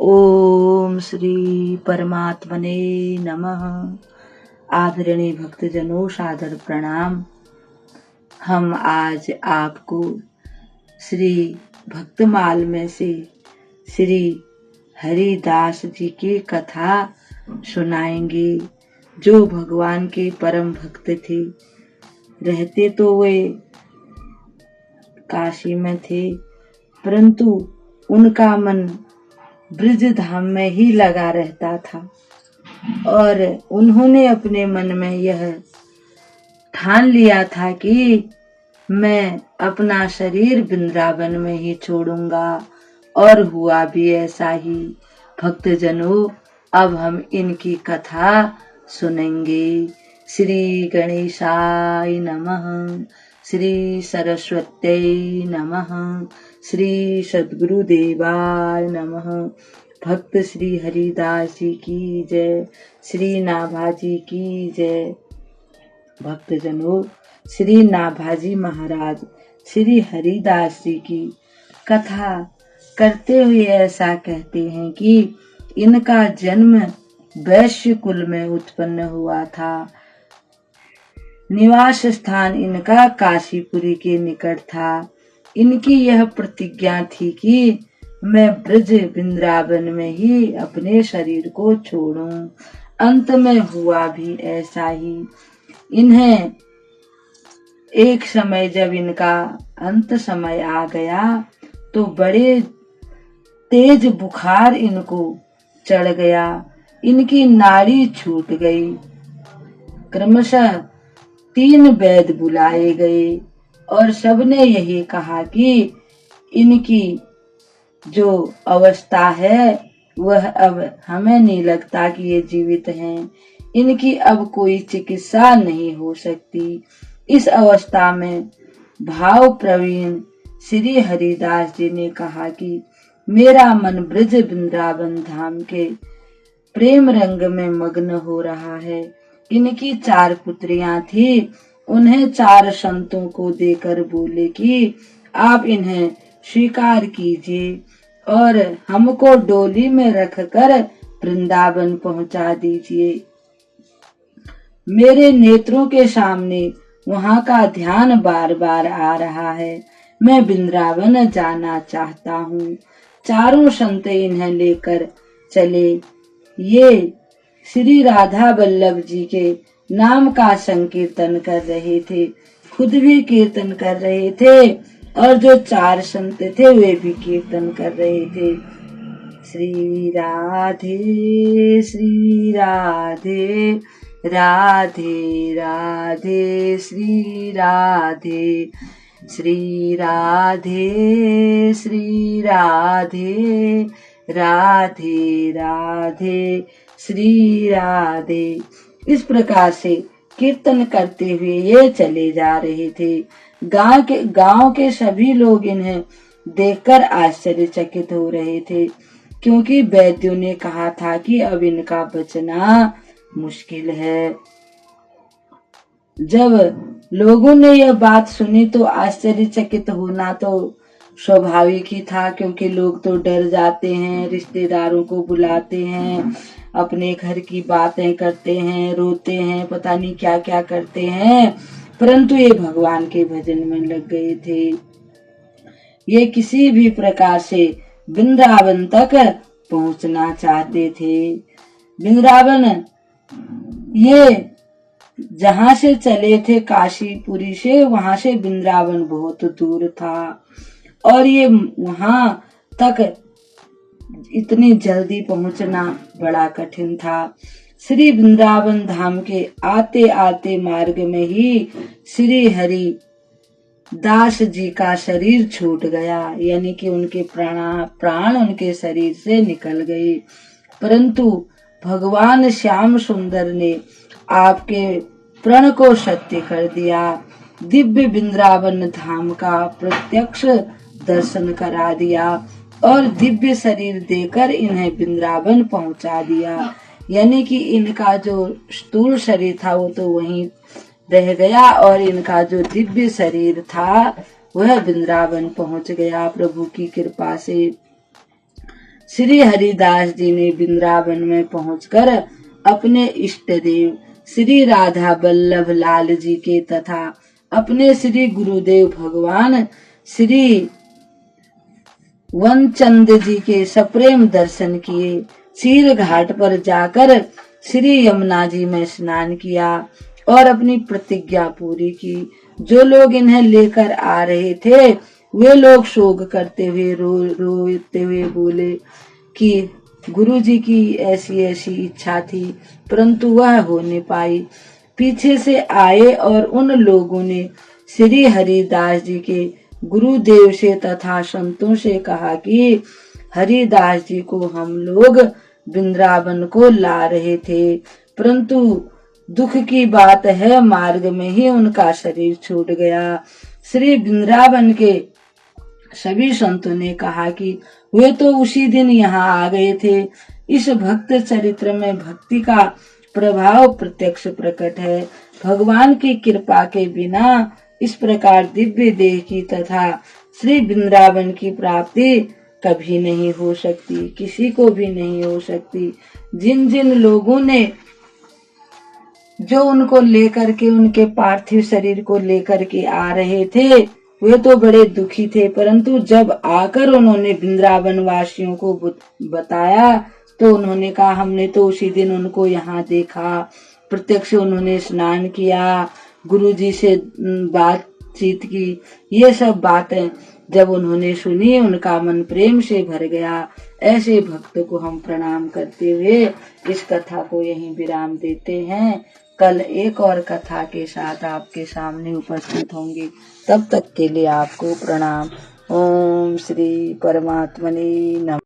ओम श्री परमात्मने नमः। आदरणीय भक्तजनों, सादर प्रणाम। हम आज आपको श्री भक्तमाल में से श्री हरिदास जी की कथा सुनाएंगे, जो भगवान के परम भक्त थे। रहते तो वे काशी में थे, परंतु उनका मन ब्रज धाम में ही लगा रहता था और उन्होंने अपने मन में यह ठान लिया था कि मैं अपना शरीर वृंदावन में ही छोड़ूंगा, और हुआ भी ऐसा ही। भक्तजनों, अब हम इनकी कथा सुनेंगे। श्री गणेशाय नमः, श्री सरस्वत्यै नमः, श्री सद्गुरुदेवाय नमः। भक्त श्री हरिदास जी की जय, श्री नाभाजी की जय। भक्तजनों, श्री नाभाजी महाराज श्री हरिदास जी की कथा करते हुए ऐसा कहते हैं कि इनका जन्म वैश्य कुल में उत्पन्न हुआ था। निवास स्थान इनका काशीपुरी के निकट था। इनकी यह प्रतिज्ञा थी कि मैं ब्रज वृंदावन में ही अपने शरीर को छोड़ूं। अंत में हुआ भी ऐसा ही। इन्हें एक समय जब इनका अंत समय आ गया तो बड़े तेज बुखार इनको चढ़ गया। इनकी नाड़ी छूट गई। क्रमशः 3 वैद्य बुलाए गए और सबने यही कहा कि इनकी जो अवस्था है वह अब हमें नहीं लगता कि ये जीवित हैं। इनकी अब कोई चिकित्सा नहीं हो सकती। इस अवस्था में भाव प्रवीण श्री हरिदास जी ने कहा कि मेरा मन ब्रज वृंदावन धाम के प्रेम रंग में मग्न हो रहा है। इनकी 4 पुत्रियां थी। उन्हें 4 संतों को देकर बोले कि आप इन्हें स्वीकार कीजिए और हमको डोली में रखकर वृंदावन पहुंचा दीजिए। मेरे नेत्रों के सामने वहां का ध्यान बार बार आ रहा है। मैं वृंदावन जाना चाहता हूँ। 4 संत इन्हें लेकर चले। ये श्री राधा वल्लभ जी के नाम का संकीर्तन कर रहे थे, खुद भी कीर्तन कर रहे थे और जो 4 संत थे वे भी कीर्तन कर रहे थे। श्री राधे श्री राधे, राधे राधे श्री राधे, श्री राधे श्री राधे, राधे राधे श्री राधे। इस प्रकार से कीर्तन करते हुए ये चले जा रहे थे। गांव के सभी लोग इन्हें देखकर आश्चर्यचकित हो रहे थे, क्योंकि वैद्यों ने कहा था कि अब इनका बचना मुश्किल है। जब लोगों ने यह बात सुनी तो आश्चर्यचकित होना तो स्वाभाविक ही था, क्योंकि लोग तो डर जाते हैं, रिश्तेदारों को बुलाते हैं, अपने घर की बातें करते हैं, रोते हैं, पता नहीं क्या क्या करते हैं। परंतु ये भगवान के भजन में लग गए थे। ये किसी भी प्रकार से वृंदावन तक पहुंचना चाहते थे। वृंदावन ये जहाँ से चले थे काशीपुरी से, वहां से वृंदावन बहुत दूर था और ये वहां तक इतनी जल्दी पहुंचना बड़ा कठिन था। श्री वृंदावन धाम के आते आते मार्ग में ही श्री हरि दास जी का शरीर छूट गया, यानी कि उनके प्राण उनके शरीर से निकल गए। परंतु भगवान श्याम सुंदर ने आपके प्रण को सत्य कर दिया। दिव्य वृंदावन धाम का प्रत्यक्ष दर्शन करा दिया और दिव्य शरीर देकर इन्हें वृंदावन पहुंचा दिया। यानी कि इनका जो स्थूल शरीर था वो तो वहीं रह गया और इनका जो दिव्य शरीर था वह वृंदावन पहुंच गया प्रभु की कृपा से। श्री हरिदास जी ने वृंदावन में पहुंचकर अपने इष्ट देव श्री राधा वल्लभ लाल जी के तथा अपने श्री गुरुदेव भगवान श्री वनचंद जी के सप्रेम दर्शन किए। चीर घाट पर जाकर श्री यमुना जी में स्नान किया और अपनी प्रतिज्ञा पूरी की। जो लोग इन्हें लेकर आ रहे थे वे लोग शोक करते हुए रोते हुए बोले कि गुरु जी की ऐसी ऐसी इच्छा थी परंतु वह हो नहीं पाई। पीछे से आए और उन लोगों ने श्री हरिदास जी के गुरुदेव से तथा संतों से कहा कि हरिदास जी को हम लोग वृंदावन को ला रहे थे परंतु दुख की बात है मार्ग में ही उनका शरीर छूट गया। श्री वृंदावन के सभी संतों ने कहा कि वे तो उसी दिन यहाँ आ गए थे। इस भक्त चरित्र में भक्ति का प्रभाव प्रत्यक्ष प्रकट है। भगवान की कृपा के बिना इस प्रकार दिव्य देह की तथा श्री वृंदावन की प्राप्ति कभी नहीं हो सकती, किसी को भी नहीं हो सकती। जिन जिन लोगों ने जो उनको लेकर के उनके पार्थिव शरीर को लेकर के आ रहे थे वे तो बड़े दुखी थे परंतु जब आकर उन्होंने वृंदावन वासियों को बताया तो उन्होंने कहा हमने तो उसी दिन उनको यहाँ देखा, प्रत्यक्ष उन्होंने स्नान किया, गुरु जी से बातचीत की। ये सब बातें जब उन्होंने सुनी उनका मन प्रेम से भर गया। ऐसे भक्त को हम प्रणाम करते हुए इस कथा को यहीं विराम देते हैं। कल एक और कथा के साथ आपके सामने उपस्थित होंगे। तब तक के लिए आपको प्रणाम। ओम श्री परमात्मने नमः।